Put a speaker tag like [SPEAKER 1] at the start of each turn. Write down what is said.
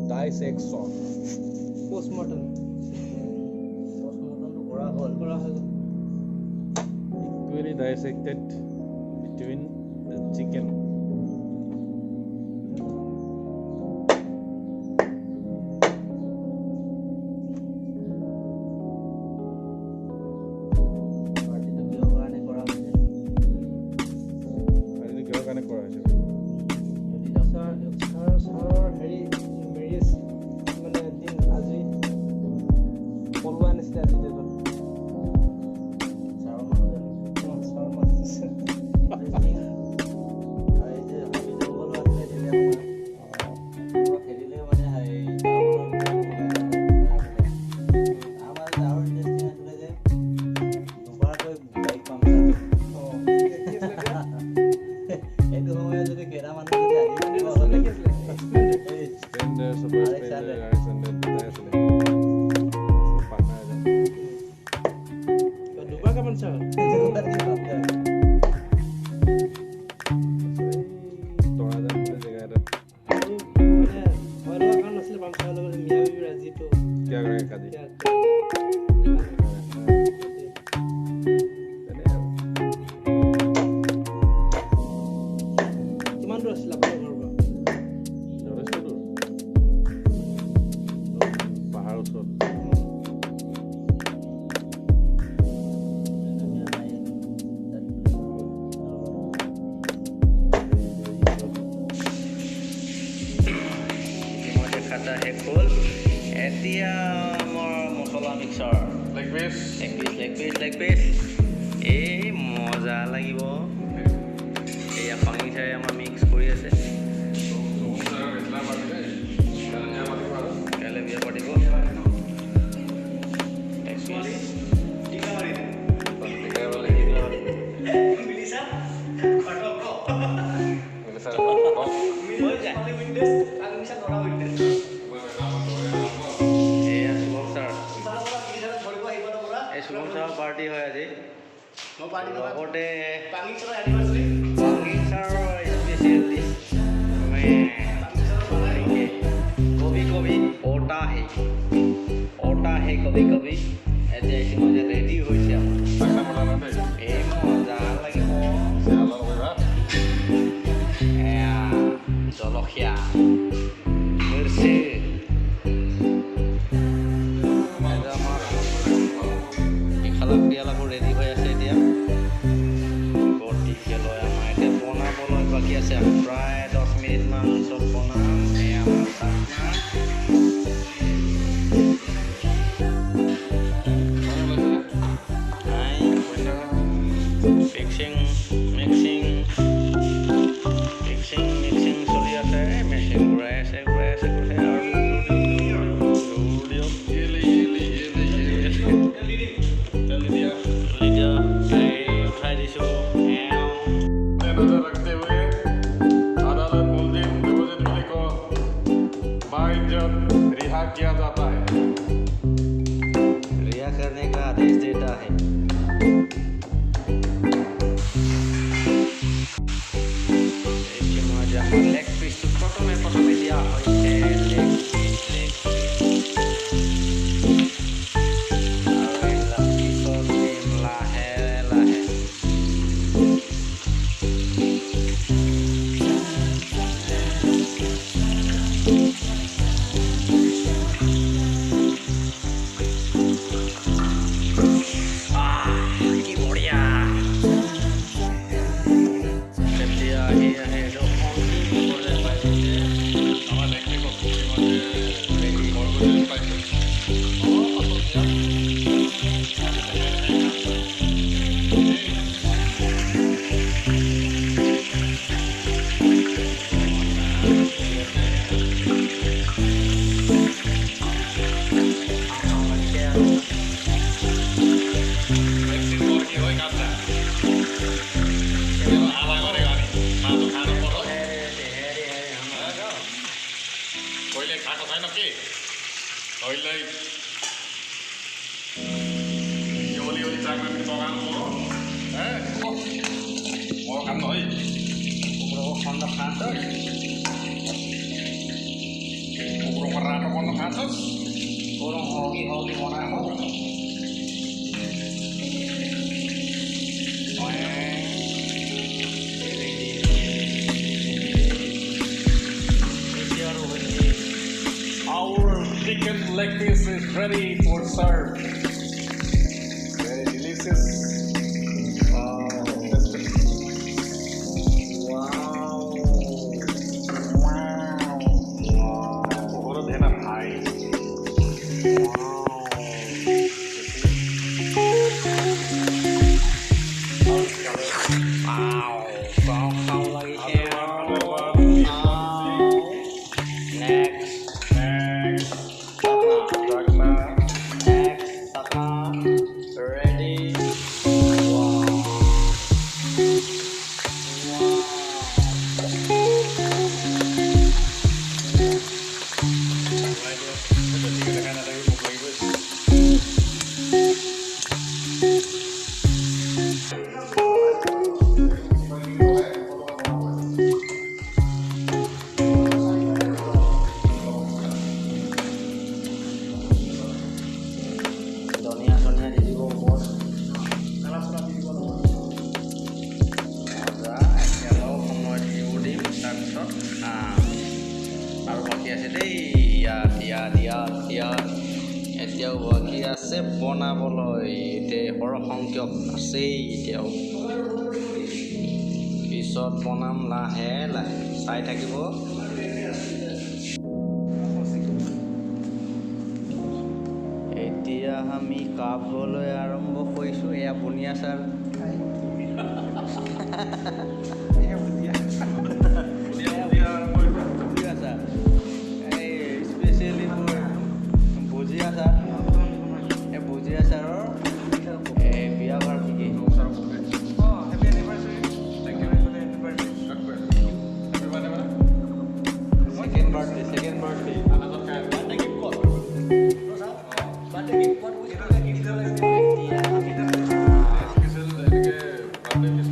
[SPEAKER 1] dissection.
[SPEAKER 2] Postmortem.
[SPEAKER 1] Equally dissected between the chicken.
[SPEAKER 3] Like this. Moza lagibo. Eya pangi saya ama mix kori ase. Kale biya patibo. Actually, tika mari. Tika mari. Milisa. Patoko. Milisa. Milisa mali windows. Kang bisa nora windows. Party hoya je no party no ote pangi sir anniversary especially मैं कभी कभी ओटा है कभी कभी ऐसे ऐसे मुझे रेडी हो से ए मजा लगे जलखिया मिर्ची Aku ready hoya ase dia body ke loya mai te pona bolo baki ase pray 10 minute man sob pona ya masakna mixing soli ase machine grass किया जाता है रिया करने का आदेश देता है लेग पीस प्रथम दिया Promerato kono kasus. Kurang hoki mana mau.
[SPEAKER 1] Our chicken leg piece is ready for serve. Very delicious.
[SPEAKER 3] Wow.
[SPEAKER 1] बहुत है ना भाई.
[SPEAKER 3] Kau lagi Next. Ready. Sonia di দিব bos. Kalau mau diudim তাৰপিছত আৰু বাকী আছে দেই এতিয়াও বাকী আছে বনাবলৈ এতিয়া সৰহসংখ্যক আছেই এতিয়াও পিছত বনাম লাহে লাহে চাই থাকিব এতিয়া আমি খাবলৈ আৰম্ভ কৰিছোঁ এয়া বুনিয়া ছাৰ স্পেচিয়েলি মোৰ ভুজিয়া ছাৰ এই ভুজিয়া ছাৰৰ এই বিয়া বাৰ্ষিকী second birthday
[SPEAKER 1] Special